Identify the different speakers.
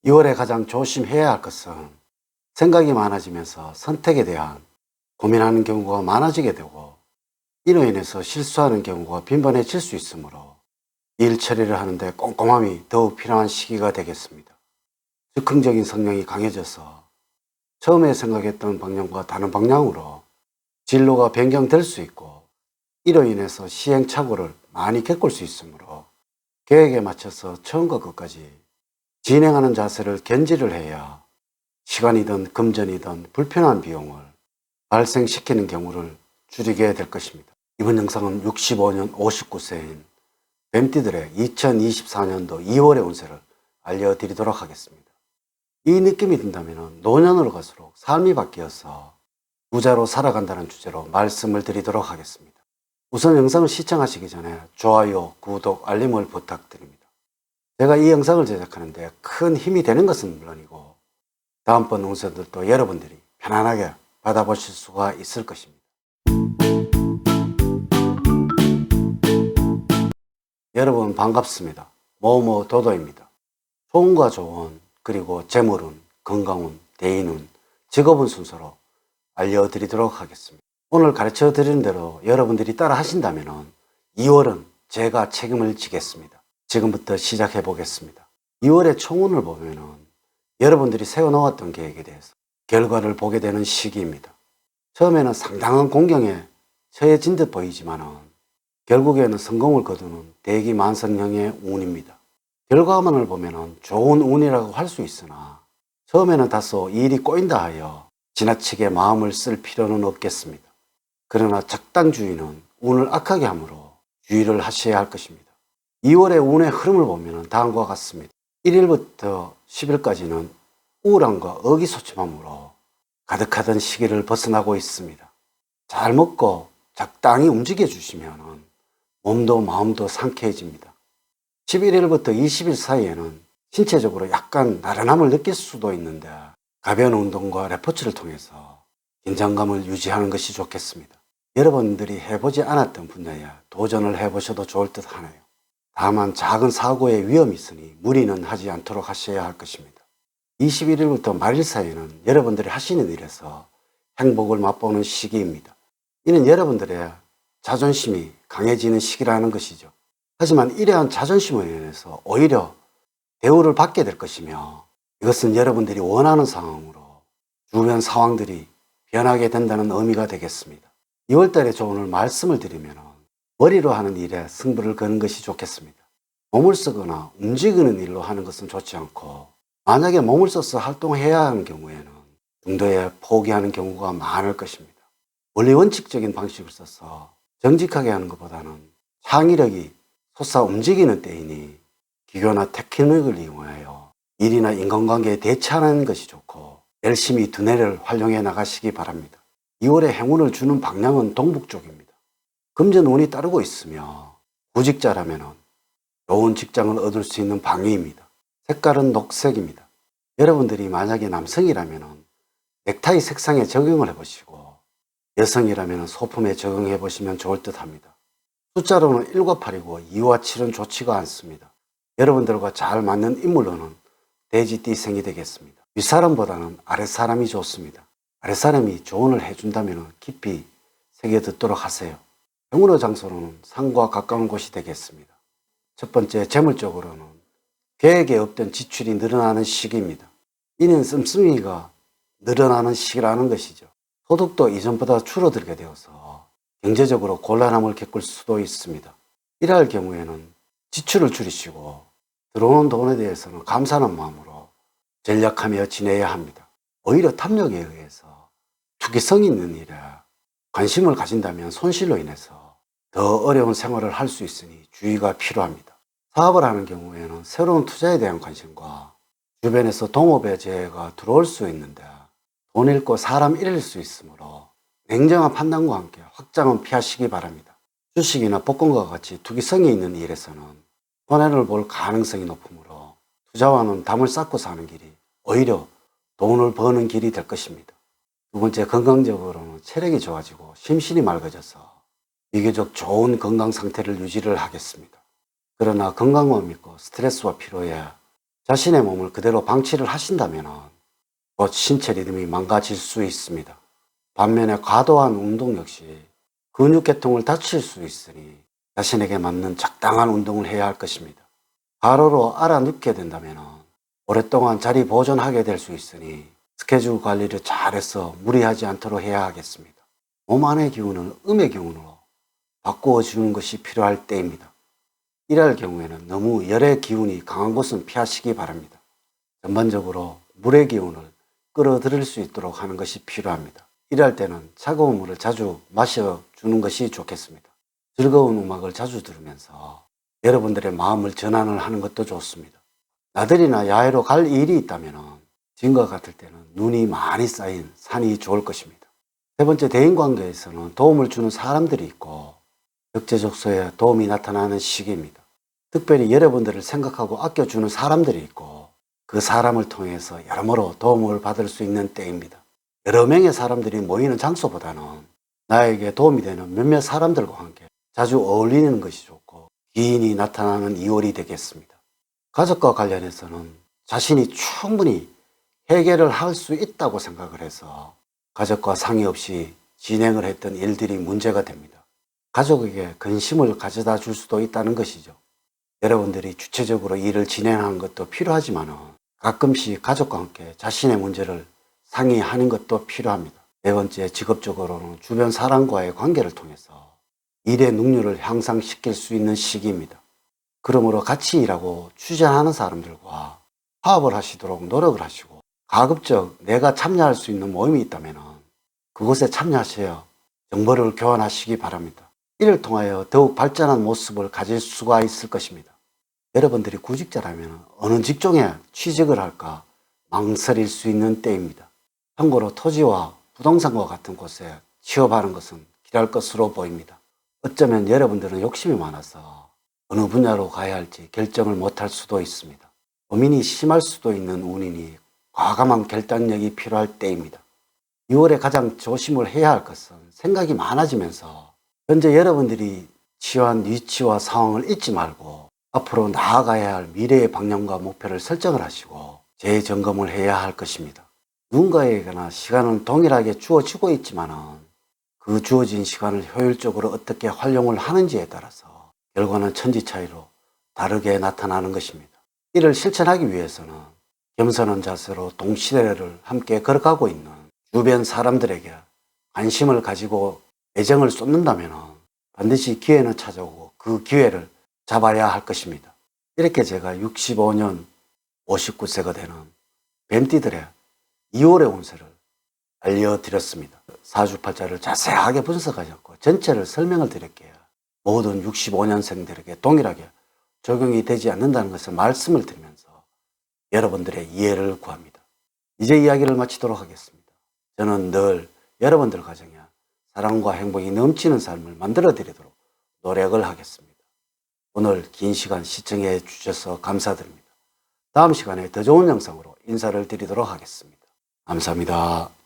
Speaker 1: 2월에 가장 조심해야 할 것은 생각이 많아지면서 선택에 대한 고민하는 경우가 많아지게 되고 이로 인해서 실수하는 경우가 빈번해질 수 있으므로 일 처리를 하는데 꼼꼼함이 더욱 필요한 시기가 되겠습니다. 즉흥적인 성향이 강해져서 처음에 생각했던 방향과 다른 방향으로 진로가 변경될 수 있고 이로 인해서 시행착오를 많이 겪을 수 있으므로 계획에 맞춰서 처음과 끝까지 진행하는 자세를 견지를 해야 시간이든 금전이든 불편한 비용을 발생시키는 경우를 줄이게 될 것입니다. 이번 영상은 65년 59세인 뱀띠들의 2024년도 2월의 운세를 알려드리도록 하겠습니다. 이 느낌이 든다면 노년으로 갈수록 삶이 바뀌어서 부자로 살아간다는 주제로 말씀을 드리도록 하겠습니다. 우선 영상을 시청하시기 전에 좋아요, 구독, 알림을 부탁드립니다. 제가 이 영상을 제작하는데 큰 힘이 되는 것은 물론이고 다음번 운세들도 여러분들이 편안하게 받아보실 수가 있을 것입니다. 여러분 반갑습니다. 도도입니다. 소운과 조운, 그리고 재물운, 건강운, 대인운, 직업운 순서로 알려드리도록 하겠습니다. 오늘 가르쳐 드리는 대로 여러분들이 따라 하신다면 2월은 제가 책임을 지겠습니다. 지금부터 시작해 보겠습니다. 2월의 총운을 보면은 여러분들이 세워놓았던 계획에 대해서 결과를 보게 되는 시기입니다. 처음에는 상당한 공경에 처해진 듯 보이지만은 결국에는 성공을 거두는 대기만성형의 운입니다. 결과만을 보면은 좋은 운이라고 할 수 있으나 처음에는 다소 일이 꼬인다 하여 지나치게 마음을 쓸 필요는 없겠습니다. 그러나 적당주의는 운을 악하게 하므로 주의를 하셔야 할 것입니다. 2월의 운의 흐름을 보면 다음과 같습니다. 1일부터 10일까지는 우울함과 의기소침함으로 가득하던 시기를 벗어나고 있습니다. 잘 먹고 적당히 움직여 주시면 몸도 마음도 상쾌해집니다. 11일부터 20일 사이에는 신체적으로 약간 나른함을 느낄 수도 있는데 가벼운 운동과 레포츠를 통해서 긴장감을 유지하는 것이 좋겠습니다. 여러분들이 해보지 않았던 분야에 도전을 해보셔도 좋을 듯 하네요. 다만 작은 사고의 위험이 있으니 무리는 하지 않도록 하셔야 할 것입니다. 21일부터 말일 사이에는 여러분들이 하시는 일에서 행복을 맛보는 시기입니다. 이는 여러분들의 자존심이 강해지는 시기라는 것이죠. 하지만 이러한 자존심으로 인해서 오히려 대우를 받게 될 것이며 이것은 여러분들이 원하는 상황으로 주변 상황들이 변하게 된다는 의미가 되겠습니다. 2월달에 오늘 말씀을 드리면 머리로 하는 일에 승부를 거는 것이 좋겠습니다. 몸을 쓰거나 움직이는 일로 하는 것은 좋지 않고 만약에 몸을 써서 활동해야 하는 경우에는 중도에 포기하는 경우가 많을 것입니다. 원리 원칙적인 방식을 써서 정직하게 하는 것보다는 창의력이 솟아 움직이는 때이니 기교나 테크닉을 이용하여 일이나 인간관계에 대처하는 것이 좋고 열심히 두뇌를 활용해 나가시기 바랍니다. 2월에 행운을 주는 방향은 동북 쪽입니다. 금전 운이 따르고 있으며 구직자라면 좋은 직장을 얻을 수 있는 방위입니다. 색깔은 녹색입니다. 여러분들이 만약에 남성이라면 넥타이 색상에 적용을 해보시고 여성이라면 소품에 적용해 보시면 좋을 듯 합니다. 숫자로는 1과 8이고 2와 7은 좋지가 않습니다. 여러분들과 잘 맞는 인물로는 돼지띠생이 되겠습니다. 윗사람보다는 아랫사람이 좋습니다. 아랫사람이 조언을 해준다면 깊이 새겨듣도록 하세요. 행운의 장소로는 산과 가까운 곳이 되겠습니다. 첫 번째, 재물적으로는 계획에 없던 지출이 늘어나는 시기입니다. 이는 씀씀이가 늘어나는 시기라는 것이죠. 소득도 이전보다 줄어들게 되어서 경제적으로 곤란함을 겪을 수도 있습니다. 이럴 경우에는 지출을 줄이시고 들어오는 돈에 대해서는 감사하는 마음으로 전략하며 지내야 합니다. 오히려 탐욕에 의해서 투기성 있는 일에 관심을 가진다면 손실로 인해서 더 어려운 생활을 할 수 있으니 주의가 필요합니다. 사업을 하는 경우에는 새로운 투자에 대한 관심과 주변에서 동업의 재해가 들어올 수 있는데 돈 잃고 사람 잃을 수 있으므로 냉정한 판단과 함께 확장은 피하시기 바랍니다. 주식이나 복권과 같이 투기성이 있는 일에서는 손해를 볼 가능성이 높으므로 투자와는 담을 쌓고 사는 길이 오히려 돈을 버는 길이 될 것입니다. 두 번째, 건강적으로는 체력이 좋아지고 심신이 맑아져서 비교적 좋은 건강 상태를 유지를 하겠습니다. 그러나 건강만 믿고 스트레스와 피로에 자신의 몸을 그대로 방치를 하신다면 곧 신체 리듬이 망가질 수 있습니다. 반면에 과도한 운동 역시 근육계통을 다칠 수 있으니 자신에게 맞는 적당한 운동을 해야 할 것입니다. 과로로 알아눕게 된다면 오랫동안 자리 보존하게 될 수 있으니 스케줄 관리를 잘해서 무리하지 않도록 해야 하겠습니다. 몸 안의 기운을 음의 기운으로 바꾸어 주는 것이 필요할 때입니다. 이럴 경우에는 너무 열의 기운이 강한 곳은 피하시기 바랍니다. 전반적으로 물의 기운을 끌어들일 수 있도록 하는 것이 필요합니다. 이럴 때는 차가운 물을 자주 마셔주는 것이 좋겠습니다. 즐거운 음악을 자주 들으면서 여러분들의 마음을 전환을 하는 것도 좋습니다. 나들이나 야외로 갈 일이 있다면 지금과 같을 때는 눈이 많이 쌓인 산이 좋을 것입니다. 세 번째, 대인관계에서는 도움을 주는 사람들이 있고 적재적소에 도움이 나타나는 시기입니다. 특별히 여러분들을 생각하고 아껴주는 사람들이 있고 그 사람을 통해서 여러모로 도움을 받을 수 있는 때입니다. 여러 명의 사람들이 모이는 장소보다는 나에게 도움이 되는 몇몇 사람들과 함께 자주 어울리는 것이 좋고 기인이 나타나는 2월이 되겠습니다. 가족과 관련해서는 자신이 충분히 해결을 할 수 있다고 생각을 해서 가족과 상의 없이 진행을 했던 일들이 문제가 됩니다. 가족에게 근심을 가져다 줄 수도 있다는 것이죠. 여러분들이 주체적으로 일을 진행하는 것도 필요하지만 가끔씩 가족과 함께 자신의 문제를 상의하는 것도 필요합니다. 네 번째, 직업적으로는 주변 사람과의 관계를 통해서 일의 능률을 향상시킬 수 있는 시기입니다. 그러므로 같이 일하고 추진하는 사람들과 화합을 하시도록 노력을 하시고 가급적 내가 참여할 수 있는 모임이 있다면 그곳에 참여하셔야 정보를 교환하시기 바랍니다. 이를 통하여 더욱 발전한 모습을 가질 수가 있을 것입니다. 여러분들이 구직자라면 어느 직종에 취직을 할까 망설일 수 있는 때입니다. 참고로 토지와 부동산과 같은 곳에 취업하는 것은 길할 것으로 보입니다. 어쩌면 여러분들은 욕심이 많아서 어느 분야로 가야 할지 결정을 못할 수도 있습니다. 고민이 심할 수도 있는 운이니 과감한 결단력이 필요할 때입니다. 6월에 가장 조심을 해야 할 것은 생각이 많아지면서 현재 여러분들이 처한 위치와 상황을 잊지 말고 앞으로 나아가야 할 미래의 방향과 목표를 설정을 하시고 재점검을 해야 할 것입니다. 누군가에게나 시간은 동일하게 주어지고 있지만 그 주어진 시간을 효율적으로 어떻게 활용을 하는지에 따라서 결과는 천지 차이로 다르게 나타나는 것입니다. 이를 실천하기 위해서는 겸손한 자세로 동시대를 함께 걸어가고 있는 주변 사람들에게 관심을 가지고 애정을 쏟는다면 반드시 기회는 찾아오고 그 기회를 잡아야 할 것입니다. 이렇게 제가 65년 59세가 되는 뱀띠들의 2월의 운세를 알려드렸습니다. 사주팔자를 자세하게 분석하셨고 전체를 설명을 드릴게요. 모든 65년생들에게 동일하게 적용이 되지 않는다는 것을 말씀을 드리면서 여러분들의 이해를 구합니다. 이제 이야기를 마치도록 하겠습니다. 저는 늘 여러분들 가정에 사랑과 행복이 넘치는 삶을 만들어 드리도록 노력을 하겠습니다. 오늘 긴 시간 시청해 주셔서 감사드립니다. 다음 시간에 더 좋은 영상으로 인사를 드리도록 하겠습니다. 감사합니다.